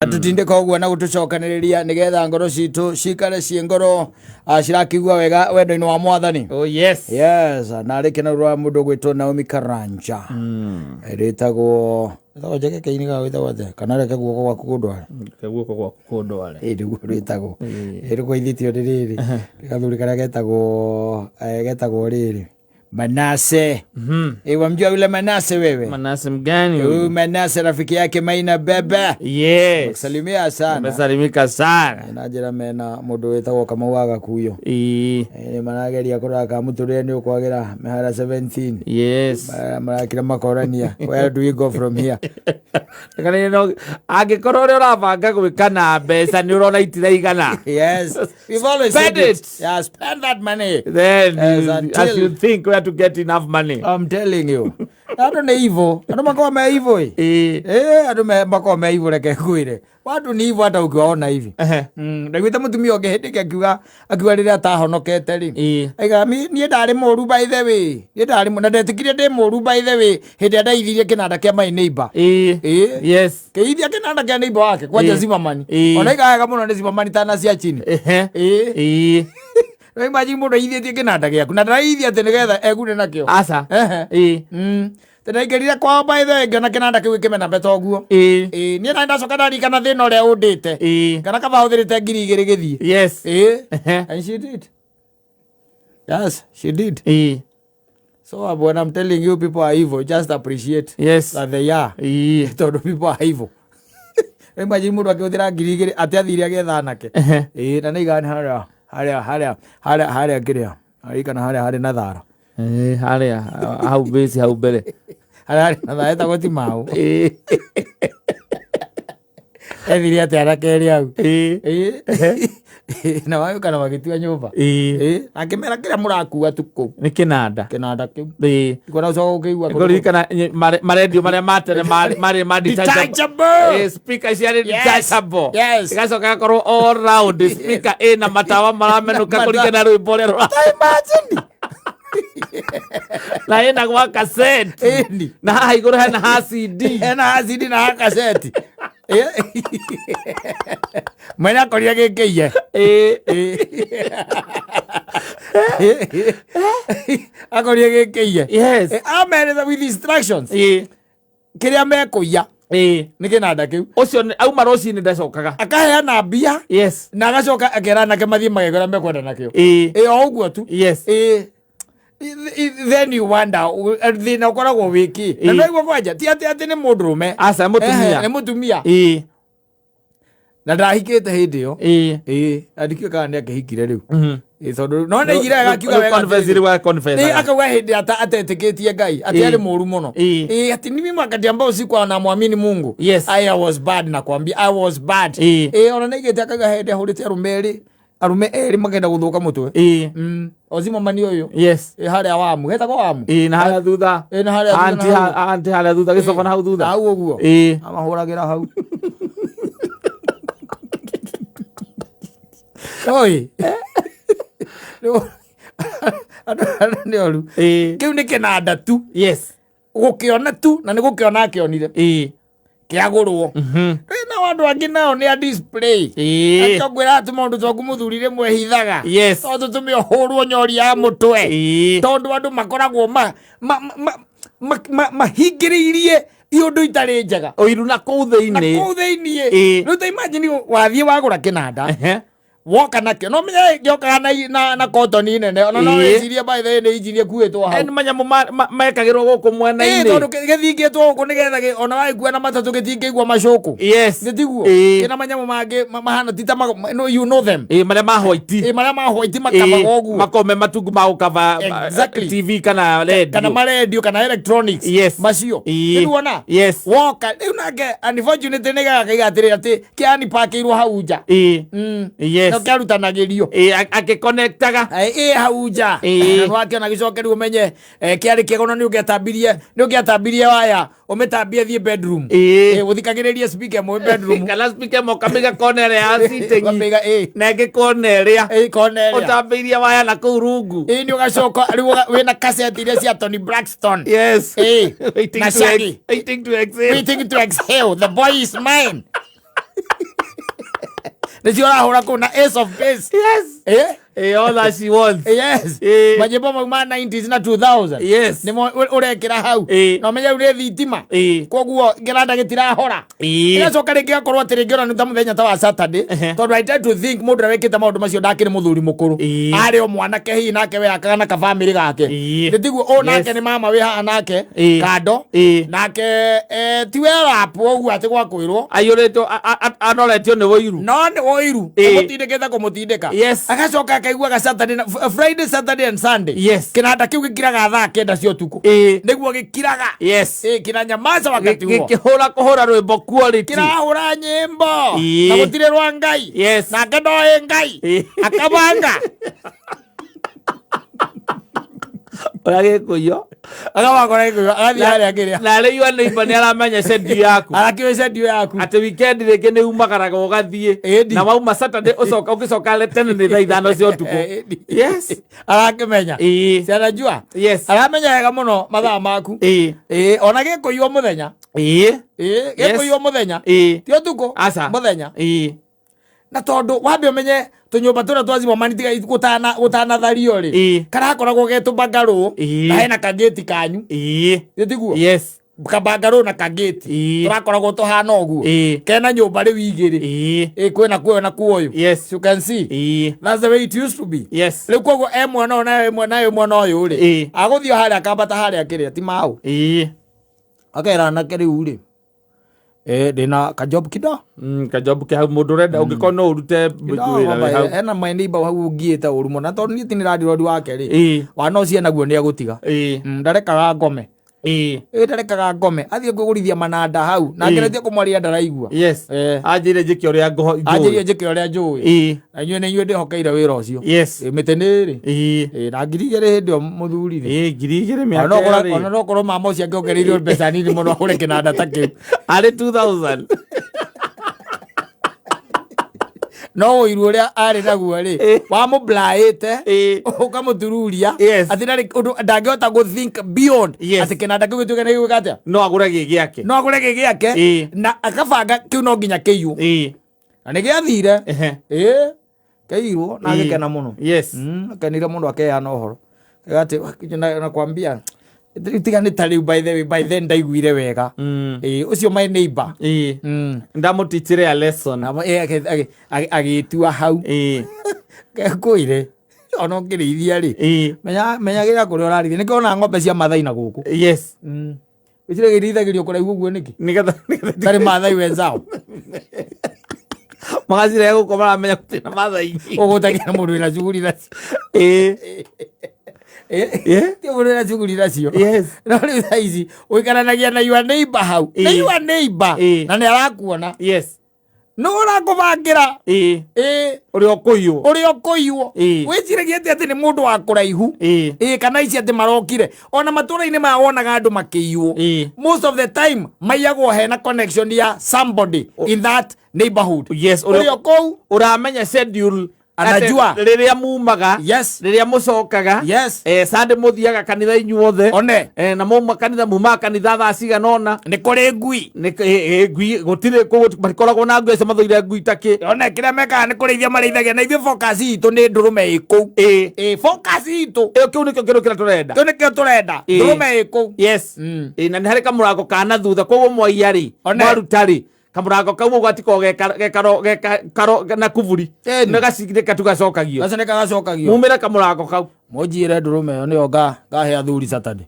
Tutinde kogwa na gutucokaniriria nigetha ngoro citu cikare cie ngoro cirakigua wega wendo-ini wa Mwathani. Oh yes. Yes, na rikena rwa mundu gwitwo Naomi Karanja. Ritagwo njeke keini ga witagwo the kana reke guoko gwaku kundware. Guoko gwaku kundware. Niguo ritagwo. Riko ithitio riri. Rikathuri karia getagwo riri. Manase. Wamjua yule Manase wewe? Manase mgani? Huyu Manase rafiki yake Maina Bebe. Yes. Salimia sana. Umesalimika sana. Najira mena mundu wetagwo Kamauaga kuyo. Manageria kuraka muturire ni ukwagira mehara 17. Yes. Marakira makorania. Where do we go from here? Kana no agikorwo uri urabanga gwikana mbeca ni urona itiraigana. Yes. We've always spend said it. Yeah, spend that money. Then as you think where to get enough money. I'm telling you. Ado ni hivyo. Ado makao me hivyo. Ado makao me hivyo reke kuire. Watu ni hivyo hata ukiwaona hivi. Ndagwita mutumia ogehindike akiwa rire atahonokete ri. Aiga ni ndari moru by the way. Ni ndari na ndetikire ndi moru by the way. Hindi ndaithirie kinanda kia my neighbor. Yes. Keithia kinanda kia neighbor wake kwa Zimmerman. Ona igaga muno ni Zimmerman tana cia chini. Imagine mundu ithietie kinanda giaku na ndaithia ati nigetha egune nakio. Asa. Tenaigerire kwa by the way ngona kinanda kiu kimena betoguo. Ni na ndacoka ndarikana thina uria undite. Kana kaba huthirite ngiri igiri githie. Yes. And she did. Yes, she did. So when I'm telling you people are evil, just appreciate that they are. Todo people are evil. Imagine mundu akiuthira ngiri igiri ati athire agetha nake. Na ni igani haria kiria. Arikana haria hari na thara. Haria hau base hau bere. Haria na thara etagwo ti mau. Ethire ati arakeri au. Na wayo kana wagitua nyumba. Akimera kiria murakua tuku. Ni kinanda kiu. Ikona ucoka ukiigua kuri kana maredio maria matene mari detachable. Speaker cia detachable. Igacoka gakorwo all round speaker ina matawa maramenuka kurikana rwimbo ria rwa. Imagine. Na ina gwa cassette. Na haha iguru hena CD. Hena CD na ha cassette. Mwena koria gekeie. Akoria gekeie. Yes. Amen with instructions. Kiria mekuya. Ni kinanda kiu. Ucio auma rocini ndacokaga. Akaheana mbia. Yes. Na agacoka akera nake mathie magegora mekwenda nakio. O uguo tu. Yes. Then you wonder thina ukoragwo wiki. Na no igwo kwanja ti ati ni mundurume. Asa mutumia. Ni mutumia. Na ndahikite hindi yo. Andikio kana ni akihikire riu. Tondu no ni igira gakiuga wega confess. Akauga hindi atetikitie Ngai ati ari muru muno. Ati mimi wakati ambao sikuwa namwamini Mungu. Yes. I was bad na kwambia I was bad. Ona nigite akaga hindi ahurite arume eri magenda guthuka mutwe. Zimmerman uyu. Yes. Haria wamu hetagwo wamu. Na haria thutha. Na haria anti haria thutha gicoka na hau thutha. Hau uguo. Amahuragira hau. Oi. Ni oru. Kiu ni kinanda tu. Yes. Gukiona tu na ni gukiona akionire. Kiagurwo. Na wandu angi nao ni a display. Atongwira ati mundu tongu muthurire mwehithaga. Yes. Tondu tumi ohurwo nyori ya mutwe. Tondu andu makoragwo mahingiriirie iundu itari njega. Oiru na kuu thiini. No ta imagine wathie wagura kinanda. Woka nakio no menye gioka na cotton nene ona no ecirie by the way ijirie kuetwo hau en manyamu mekagirwo guku mwena-ini tondu githingitwo guku nigetha ona waigua na matatu githingigwa macuku gitiguo kina manyamu mangi mahana tita no you know them maria ma white makava oguo makome matungu ma ukava TV kana radio kana electronics macio nduona woka riu nake unfortunately nigaga atiri ati kiani pakirwo hau nja kiarutanagirio agiconnectaga hau nja wakiona gicokeru umenye kiari kigono ni ugiatambirie waya umetambie thie bedroom uthikagiririe speaker mo bedroom kana speaker mo kamiga corner ya sitting na ngi corner utambirie waya na kuu rungu ni ugacoka riu wina cassette ile cia Tony Braxton waiting to exhale the boy is mine Nĩcio arahũra kũu na Ace of Base. Yes. All that she wants. Yes. Majimbo mauma 90s na 2000. Yes. Nimo urekira hau. Na menya uri thitima. Koguo ngiranda gitirahora. Igacoka ringi gakorwo ati ringi ona nuta muthenya ta wa Saturday. Tondu I try to think mundu arekite maundu macio ndakiri muthuri mukuru. Ari o mwanake hihi nake we akaga na ka family gake. Nditiguo o nake ni mama we haha nake kado. Nake ti we rapo uguo ati gwakwirwo. Ayuretwo anoretio ni woiru. No ni woiru. Mutindikite kumutindika. Agacoka akaigua Saturday Friday, Saturday and Sunday. Yes. Kinanda kiu gikiraga thaa kenda cio tuku. Niguo gikiraga. Yes. Kinanyamaza wakati huo. Gikihura kuhura rwimbo quality. Kirahura nyimbo. Na gutire rwa Ngai. Yes. Na ngendo Ngai. Akabanga. Uragikuyo. Agawakora ikuyo. Agathi haria akiria. Na ri yua neighbor ni aramenya sendi yaku. Arakiwe sendi yaku. Ati weekend reke ni umagaraga ugathie. Na wauma Saturday ucoka ugicoka le tene ni thaa ithano cia utuku. Yes. Arakimenya. Si anajua. Yes. Aramenya wega muno mathaa maku. Ona gikuyo muthenya. Gikuyo muthenya. Ti utuku. Muthenya. Na tondu wambe umenye tunyumba turia twazimwa manitiga gutana thario ri karakoragwo getubangaru na hena kageti kanyu nditiguo yes kabangaru na kageti turakoragwo tuhana uguo kena nyumba ri wigiri kwina kuyo na kuoyo yes you can see that's the way it used to be yes ri koguo mwana ona mwana mwana uyu ri aguthio haria akambata haria kiria ti mau akera na kiriu ri dina kajob kido kajob ke hau mundu renda ungiko no urute wira ena my neighbor hau ungieta urumo na tondu ni radi rodi wake ri wa no ciana guo ni agutiga ndarekaga ngome ndarekaga ngome athie kugurithia mananda hau na ngeretie kumwaria ndaraigua yes ajire njike uria njui na nyue ni nyue ndihokeire wira ucio miteniri na ngirigere hindi o muthuri ri ngirigere miaka ona no korwo mama ucio angiongereirio mbeca nini muno akure kinanda ta kiu ari 2000 no wiru uria ari naguo ri wa mublaite ukamutururia ati ndari undu ndangihota go think beyond ati kinanda kiu gituke ni gwikatia no agure gigiake na akabanga kiu no nginya kiyu na ni giathire kairwo na gikena muno yes akenire mundu akeana uhoro ati na kwambia tiga ni tari by then ndaiguire wega ucio my neighbor ndamutitire a lesson agitua hau kuire ono ngirithia ri menya gira kuri urarithia nikona ng'ombe cia mathai na guku yes icire girithagirio kuraihu guo niki nigetha tari mathai wenzao magacire guko maramenya kutina mathai ugutagira mundu ina cuguri nacio ti mundu ina cuguri nacio no ri thaici uikaranagia na your neighbor hau na your neighbor na ni arakuona yes no urakubangira uri okuiwo wiciragia ati ni mundu wa kuraihu kana ici ati marokire ona matura-ini mawonaga andu makiiwo most of the time maiyagwo hena connection ya somebody in that neighborhood yes uri okou uramenya schedule anajua riria mumaga yes riria mucokaga yes Sunday muthiaga kanitha inyuothe one na muma kanitha muma kanitha thaa ciganona ni kuri ngui ngui gutire bakoragwo na ngui mathoire ngui taki one kiria mekaga ni kurithia marithagia na ithuĩ focus itu ni ndurume iku focus itu kiu nikio kindu kiria turenda ndurume iku yes na ni hari kamurango kana thutha koguo mwaiyari marutari kamurango kau gwatiko gekaro na kuvuri negacigire tugacokagio gaca nekagacokagio mumire kamurango kau munjire ndurume yo nio gahe athuri Saturday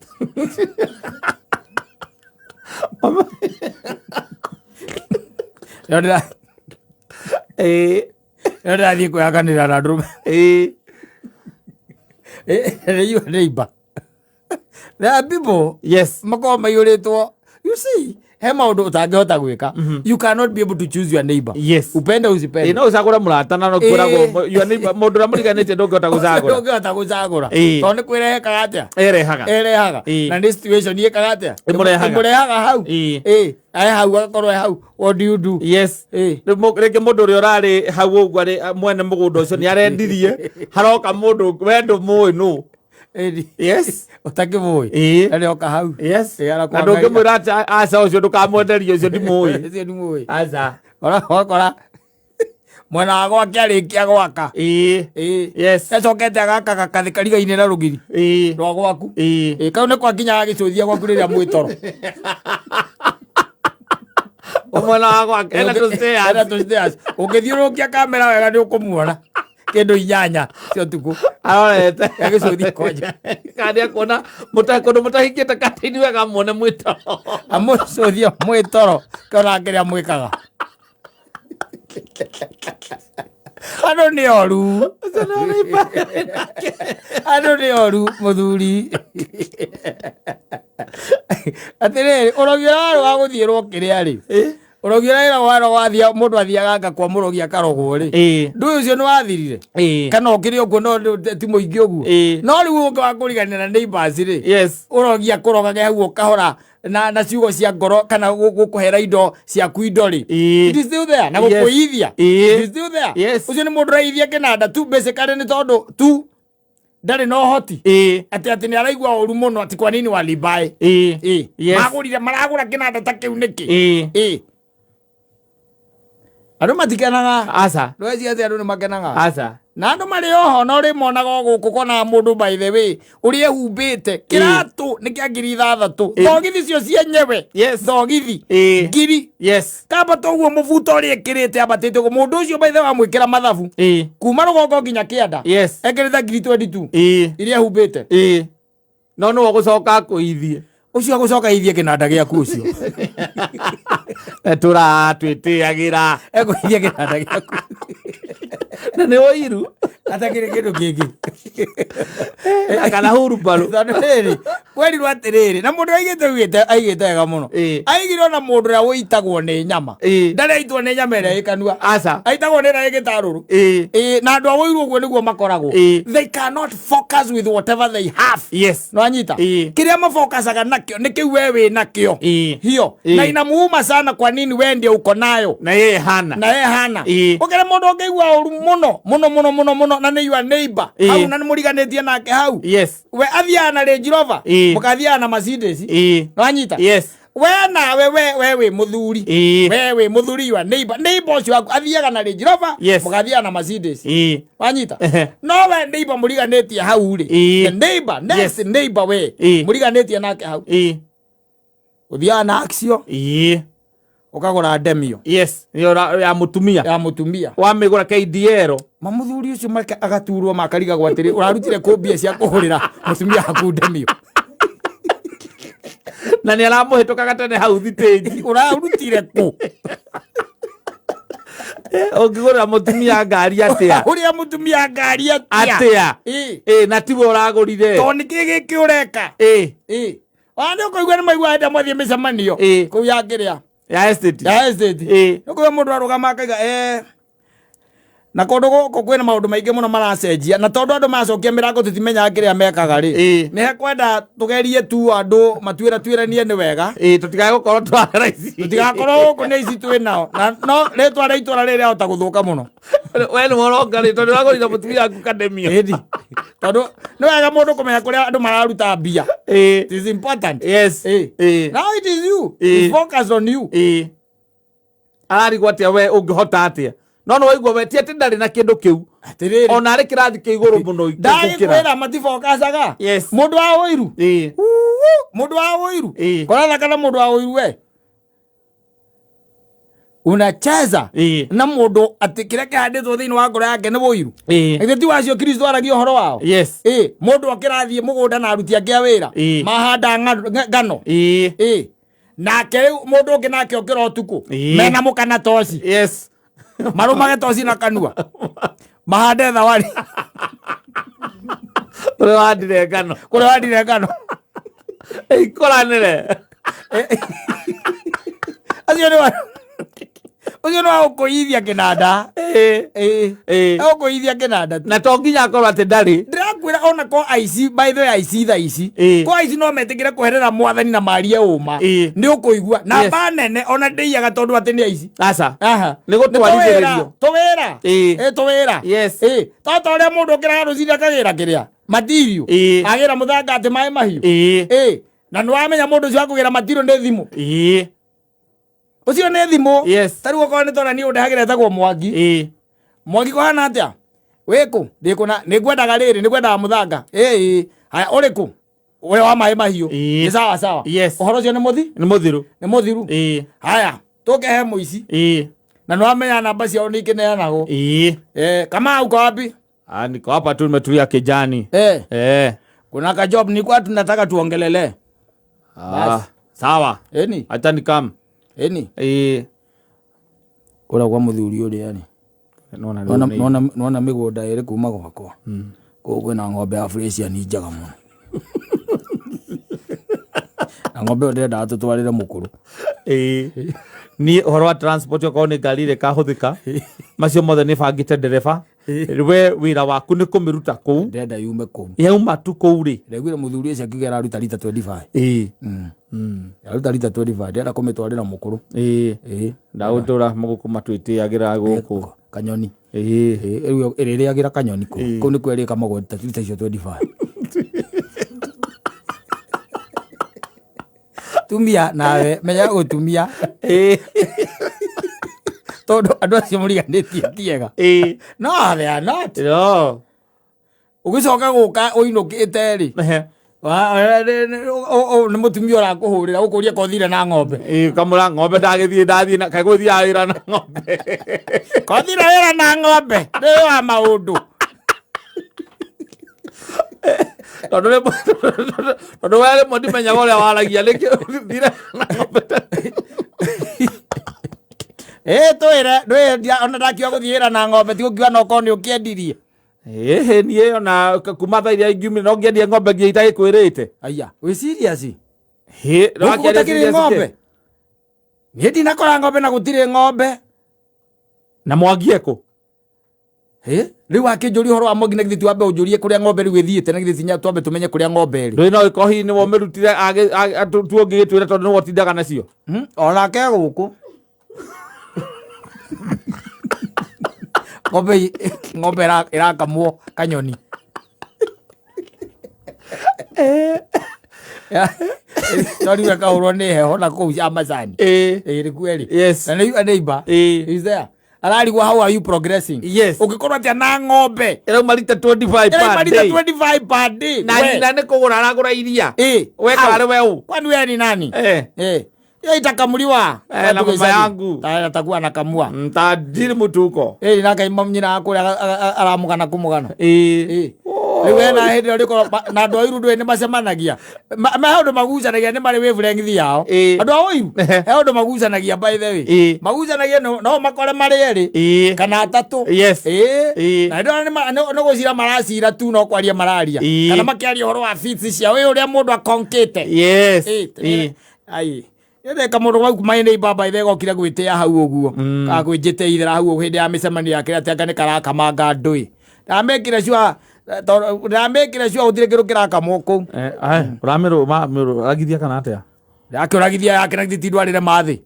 yodira yodira thie kuyakanira na ndurume you neighbor there are people yes mako mayuritwo you see he maundu utangihota gwika you cannot be able to choose your neighbor yes upende usipende no usagura murata na no kuragwo your neighbor mundu ramuriganite ndungihota gucagura tondu kwirehekaga atia erehaga na ni situation yekaga atia imurehaga hau hau agakorwo hau what do you do yes reke mundu uri urari hau uguo mwene mugunda ucio ni arendirie haroka mundu wendo mui no yes utakimui arioka hau yes na ndungimwira ati aca ucio ndukamwenderia ucio ndimui ucio ndimui aca kora mwena wa gwake arikia gwaka yes acokete agaka gakathi kariga-inĩ na rũgiri rwa gwaku kau nĩ kwakinyaga gĩcũthia gwaku rĩrĩa mwĩ toro mwena wa gwake ena tũstairs ũngĩthiũrũrũkia kamera wega nĩ ũkũmuona kĩndũ 8 cia ũtukũ arorete gĩcũthi kwanja kandi akuona kũndũ mũtahingĩte kati-inĩ wega muone mwĩ toro amũcũthia mwĩ toro kĩona kĩrĩa mwĩkaga andũ nĩ oru andũ nĩ oru mũthuri atĩrĩrĩ ũrogi ũrarĩ wa gũthiĩrwo kĩrĩa rĩ ũrogi ũrarĩ mũndũ athiaga anga kwa mũrogi akarogwo rĩ ndũĩ ũcio nĩ wathirire kana ũkĩrĩ ũguo no ti mũingĩ ũguo no rĩu ũngĩ wa kũrigania na neighbors rĩ ũrogi akũrogage hau ũkahora na ciugo cia ngoro kana gũkũhera indo ciaku indo rĩ it is still there na gũkũithia it is still there ũcio nĩ mũndũ ũraithia kĩnanda tu basically nĩ tondũ tu ndarĩ na ũhoti atĩ nĩ araigua ũru mũno atĩ kwa nini walibae maragũra kĩnanda ta kĩu nĩkĩ andũ matikenaga aca ndweci atĩ andũ nĩ makenaga aca na andũ marĩ oho na ũrĩ monaga gũkũ konaga mũndũ by the way ũrĩa ehumbĩte kĩratũ nĩ kĩa 6,000 thogithi cio cienyewe thogithi ngiri kambata ũguo mũbuto ũrĩa ĩkĩrĩte ambatĩte ũguo mũndũ ũcio by the way wamwĩkĩra mathabu kuma rũgongo nginya kĩanda ekĩrĩte 22 iria ehumbĩte no nĩwe gũcoka kũithie ũcio agũcoka ithie kĩnanda gĩaku ũcio tũratwĩtĩagĩra ekũithia kĩnanda gĩaku na nĩ ũiru atakĩrĩ kĩndũ kĩngĩ kana hurubaru rĩrĩ kwerirwo atĩrĩrĩ na mũndũ aigĩte wega mũno aigirwo na mũndũ ũrĩa wĩitagwo nĩ nyama ndareitwo nĩ nyama ĩrĩa ĩkanua aca aitagwo nĩ ĩrĩa ĩgĩtarũrũ na andũ a wũiru ũguo nĩguo makoragwo they cannot focus with whatever they have no anyita kĩrĩa mafocusaga nakĩo nĩ kĩu we wĩ nakĩo hiyo na inamuuma sana kwa nini we ndio uko nayo na yeye hana ũkĩrĩ mũndũ ũngĩigua ũru mũno na nĩ your neighbor hau na nĩ mũriganĩtie nake hau we athiaga na Range Rover mũkathiaga na Mercedes no anyita we nawe we wĩ mũthuri we wĩ mũthuri your neighbor ũcio waku athiaga na Range Rover mũkathiaga na Mercedes wanyita no we neighbor mũriganĩtie hau rĩ next neighbor we mũriganĩtie nake hau ũthiaga na Axio ukagura Demio ya mutumia wamigura KDL mamuthuri ucio agaturwo makariga gwatiri urarutire kumbia cia kuhurira mutumia haku Demio na ni aramuhituka gatene hau thitĩji urarutire ku ungigura mutumia ngari atia uria mutumia ngari atia na tiwe uragurire to nĩ kĩĩ gĩkĩ ureka wani ũkũigua nĩ maigua hĩndĩ mwathiĩ mĩcemanio kũu ya kĩrĩa ya estate nĩkũrĩa mũndũ arũgama akaiga na kũndũ gũkũ kwĩna maũndũ maingĩ mũno maracenjia na tondũ andũ macokia mĩrango tũtimenyaga kĩrĩa mekaga rĩ nĩ hekwenda tũgerie tu andũ matuĩranie nĩ wega tũtigae gũkorwo twara ici tũtigakorwo gũkũ nĩ ici twĩ nao no rĩtwa rĩa itũra rĩrĩ rĩahota gũthũka mũno we nĩ morongarĩ tondũ ũragũrire mũtumia waku Kademio tondũ nĩ wega mũndũ kũmenya kũrĩa andũ mararuta mbia it is important now it is you focus on you ararigwo atĩa we ũngĩhota atĩa no nĩ waigua we ti atĩ ndarĩ na kĩndũ kĩu ona arĩ kĩrathi kĩa igũrũ mũno ndagĩkwĩra matifokacaga mũndũ wa ũiru mũndũ wa ũiru koratha kana mũndũ wa ũiru we unacheza na mũndũ atĩ kĩrĩa kĩhandĩtwo thĩinĩ wa ngoro yake nĩ ũiru githĩ ti wacio Kristo aragia ũhoro wao mũndũ akĩrathiĩ mũgũnda na aruti ake a wĩra mahanda ngano nake rĩu mũndũ ũngĩ nake okĩra ũtukũ mena mũkana toci marũmage toci na kanua mahande thawari kũrĩa wandire ngano ikoranĩre ucio nĩ wagũkũithia kĩnanda agũkũithia kĩnanda na to nginya akorwo atĩ ndarĩ ndĩrakwĩra ona ko aici by the way aici tha ici ko aici no metĩkĩre kweherera mwathani na marie ũma nĩ ũkũigua na mba nene ona ndĩiyaga tondũ atĩ nĩ aici aca nĩ gũtwarithĩrĩrio tũwĩra tata ũrĩa mũndũ ũkĩraga rũciria akagĩra kĩrĩa matirio agĩra mũthanga atĩ maĩ mahiũ na nĩ wamenya mũndũ ũcio akũgĩra matirio nĩ thimũ ũcio nĩ thimũ tarĩu okorwo nĩ tondũ niĩ ũndehagĩra etagwo Mwangi Mwangi kwa hana atia weku ndikuna nigwendaga riri nigwendaga muthanga haya uriku we wa mai mahiu ni sawa sawa uhoro cio ni muthiru haya tukehe muici na no amenya namba ciao ni kineanagwo kama au kwa wapi niko hapa tu nimetulia kijani kuna ka job ni kwa tunataka tuongelele sawa acha nikam ora kwa muthuri uri yani nona migunda iri kuma gwakwa koguo na ng'ombe ya Fresian ni njaga muno na ng'ombe ndenda tutwarire mukuru ni horo wa transport yo kone ngari ka huthika macio mothe ni bangite ndereba we wira waku ni kumiruta kou ndenda yume kou yauma tu kou ri regwire muthuri ucio akigera ruta lita 25 ruta lita 25 ndenda kumitwarira mukuru ndautura muguku matwitiagira guku kanyoni iriagira kanyoni kou ni kweri kamagwo lita icio 25 tumia nawe menya gutumia todo andu acio muriganitie tiega no they are not ugicoka guka uinukite ri ni mutumia urakuhurira ukuria kothire na ng'ombe kamura ng'ombe ndathie na kaiguthia wira na ng'ombe kothire wira na ng'ombe ni wa maundu tondu wale modi menya wale waragia niki thire na ng'ombe twire ona ndakiwa guthiira na ng'ombe ti gukiwa no koni ukiendirie nie ona kuma tha iria ingimi no ngiendie ng'ombe ngia itagikwirite aya wi serious no akiendie ng'ombe ni ndinakora ng'ombe na gutire ng'ombe na mwangie ku riu akinjuri horo wa Mwangi na githi twambe unjurie kuria ng'ombe riu ithiite na githi tinya twambe tumenye kuria ng'ombe ri ndui no ikohi ni wo mirutire tuongigitwire tondu ni wotindaga nacio onake guku ng'ombe irakamwo kanyoni noriwe kahurwo ni heho na kuu cia macani ri kweri na nä neighbor is there ararigwo how are you progressing ungikorwo atia na ng'ombe irauma lita 25 per day na nyina nä kå gå ra aragå iria we kwarä weu kwani we ni nani yo itakamuliwa na mama yangu atakuwa nakamua mtajiri mutuko na kaima mnyina akura aramugana kumugana riwe na hindi riko na ndo iru ndwe ni macemanagia maundu magucanagia ni mari wavelength yao andu ao iru andu magucanagia by the way magucanagia no makore mari eri kana atatu na ndo no gucira maracira tu no kwaria mararia kana makiaria horo wa fits cia we uria mundu akonkite ai yetheka mundu wau kuma ni baba ithe gokire gwitia hau uguo agwijite ithera hau hindi ya micemani yake ati anga ni karakamanga ndui ndamekire cua utire kiru kirakamwo kou uramiro agithia kana atia akiragithia yake na githi ndwarire mathi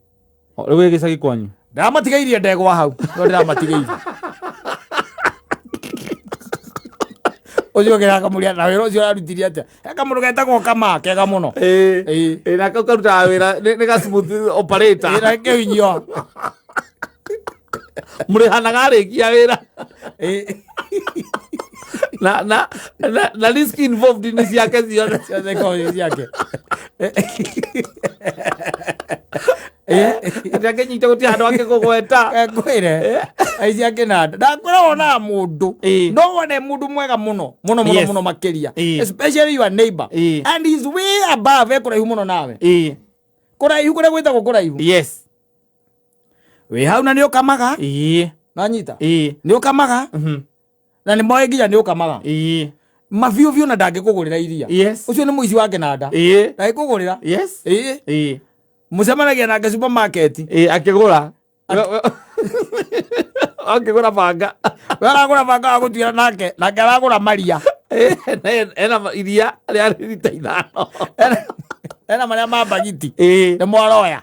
riu wi gicagi kwanyu ndamatigairie ndegwa hau no ndamatigairie ucio kirakamuria na wira ucio arutirie atia kamundu getagwo Kama kega muno na kau karutaga wira ni ga smooth operator na kiunyo muri hanaga arikia wira na risk involved ni ciake ciothe kozi ciake ndake nyita guti handu ake kugweta ngwire aici ake nanda ndakwira wona mundu no wone mundu mwega muno makiria especially your neighbor and he's way above kuraihu muno nawe kuraihu kuria gwitagwo kuraihu we hau na ni ukamaga na nyita ni ukamaga na ni moe nginya ni ukamaga mabiu na ndangikugurira iria ucio ni muici wake nanda ndangikugurira mucemanagia nake supermarket akigura akigura banga aragura banga wa gutuira nake aragura maria ena iria ria lita 5 ena maria ma bagiti ni mworoya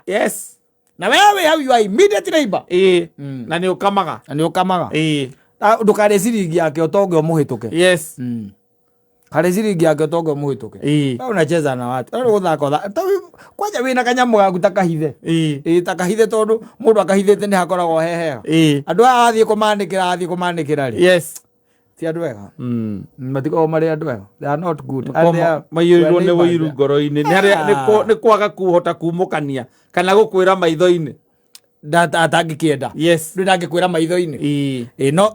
na wewe how you are immediate neighbor na ni ukamaga ndukare ciringi yake utonge umuhituke kare ciringi yake tongo muhituke wewe unacheza na watu wewe uthaka kwaja wina kanyamu gaku takahithe takahithe tondu mundu akahithite ni hakoragwo hehe andu athie kumandikira ri yes ti andu wega matiko mari andu wega they are not good mayirwo ni wiru ngoro-ini ni kwaga kuhota kumukania kana gukwira maitho-ini atangikienda yes ndangikwira maitho-ini no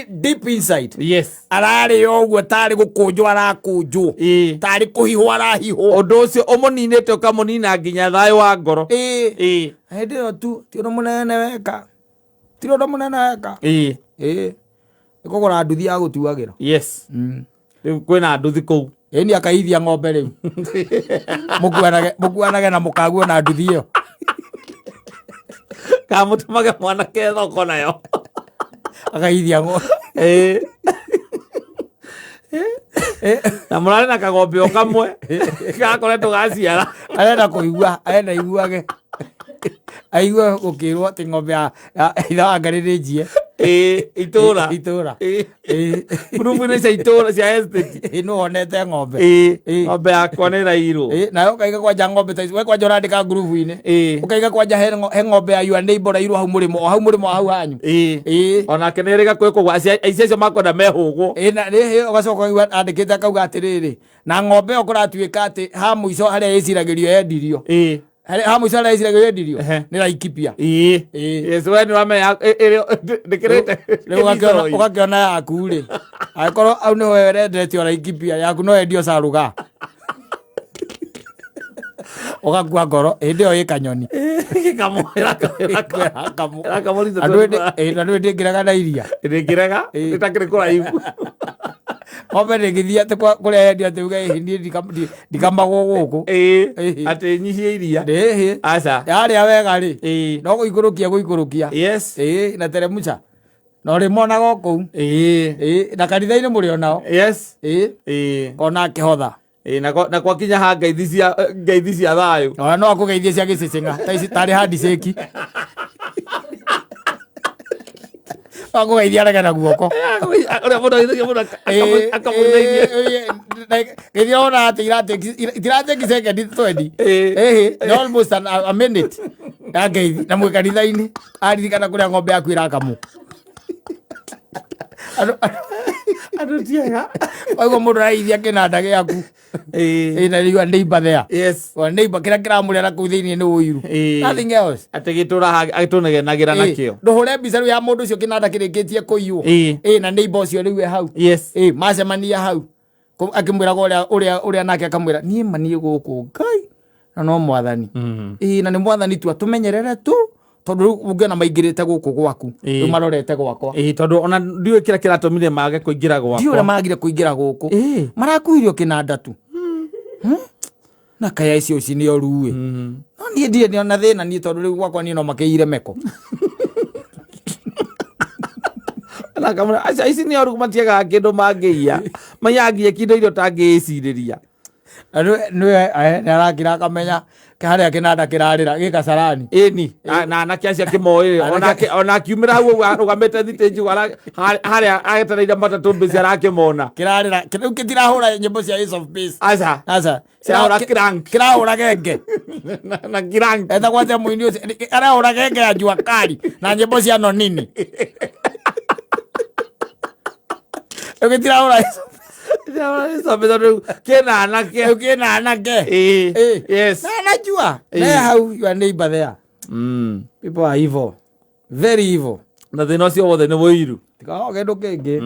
deep inside yes arari oguo tari gukunjwo arakunjwo tari kuhihwo arahihwo undu ucio umuninite ukamunina nginya thayo wa ngoro hindi yo tu ti undu munene weka ikogora nduthi ya gutuagira yes kwina nduthi kou ni akaithia ng'ombe riu mukuanage na mukaguo na nduthi iyo kamutumage mwanake thoko nayo akaithia ng'ombe na murari na kagombe o kamwe gakoretwo gaciara arenda kuigua arenda iguage aigua gukirwo ati ng'ombe ya ithawangarĩrĩnjie itura ngurubu-inĩ cia itura cia estate no wonete ng'ombe ng'ombe yakwa nĩ rairwo nayo ũkaiga kwanja ng'ombe ta icio we kwanja ũrandĩka ngurubu-inĩ ũkaiga kwanja he ng'ombe ya your neighbor rairwo hau mũrĩmo hau hanyu onake nĩ rĩga kwĩ kũgwa aici acio makwenda mehũgwo ũgacoka andĩkĩte akauga atĩrĩrĩ na ng'ombe ĩyo kũratuĩka atĩ ha mũico harĩa ĩciragĩrio yendirio ha mũico harĩa ĩciragĩrio yendirio nĩ Laikipia yes we nĩ wamenya ndĩkĩrĩte ũgakĩona yaku-rĩ angĩkorwo au nĩho wendetio Laikipia yaku no endio Saruga ũgakua ngoro hĩndĩ ĩyo ĩ kanyoni andũ ndĩngĩrega na iria ndĩngĩrega ĩtakĩrĩ kũraihu ng'ombe ndĩngĩthiĩ atĩ kũrĩa yendio atĩ uge niĩ ndikamagwo gũkũ atĩ nyihie iria aca yarĩa wega-rĩ no gũikũrũkia yes na teremucha no rĩmonaga o kũu na kanitha-inĩ mũrĩ o nao yes ona akĩhotha na kwakinya ha ngeithi cia thayũ no akũgeithie cia gĩcĩcĩng'a ta ici tarĩ handicĩki akũgeithia arege na guoko ũrĩa mũndũ aithagia mũndũ akamũthaithia gĩthia ona atĩ iratĩki sekendi 20 almost a minute ya ngeithi na mwĩ kanitha-inĩ aririkana kũrĩa ng'ombe yaku ĩrakamwo andũ tiega waigua mũndũ araithia kĩnanda gĩaku na rĩu neighbor there yes neighbor kĩrĩa kĩramũrĩra kũu thĩinĩ nĩ ũiru nothing else atĩ gĩtũra agĩtũnegenagĩra nakĩo ndũhũre mbica rĩu ya mũndũ ũcio kĩnanda kĩrĩkĩtie kũiywo na neighbor ũcio rĩu e hau yes macemania hau akĩmwĩraga ũrĩa nake akamwĩra niĩ maniĩ gũkũ Ngai na no mwathani na nĩ mwathani tu atũmenyerere tu tondu riu ungiona maingĩrĩte gũkũ gwaku riu marorete gwakwa tondu ona ndiũĩ kĩrĩa kĩratũmire mage kũingĩra gwakwa ndiũĩ ũrĩa magire kũingĩra gũkũ marakuirio kĩnanda tu na kaya icio ici nĩ oru-ĩ no niĩ ndirĩ ona thĩna niĩ tondu riu gwakwa niĩ no makĩire meko ici nĩ oru matiagaga kĩndũ mangĩiya manyagia kĩndũ irio tangĩĩcirĩria nĩwe nĩ arakĩra akamenya harĩa kĩnanda kĩrarĩra gĩkasarani ĩni na anake acio akĩmoĩ ona akiumĩra hau ũguo arũgamĩte thitĩnji harĩa agetereire matatũ mbĩci arakĩmona kĩrarĩra rĩu kĩtirahũra nyĩmbo cia Ace of Base aca kirahũra crank kĩrahũra genge na crank etagwo atĩa mũini ũcio arahũra genge ya Jua Kali na nyĩmbo cia Nonini rĩu gĩtirahũra kĩna anake yes najua hau your neighbor there people are evil very evil na thĩna ũcio wothe nĩ wũiru tikago kĩndũ kĩngĩ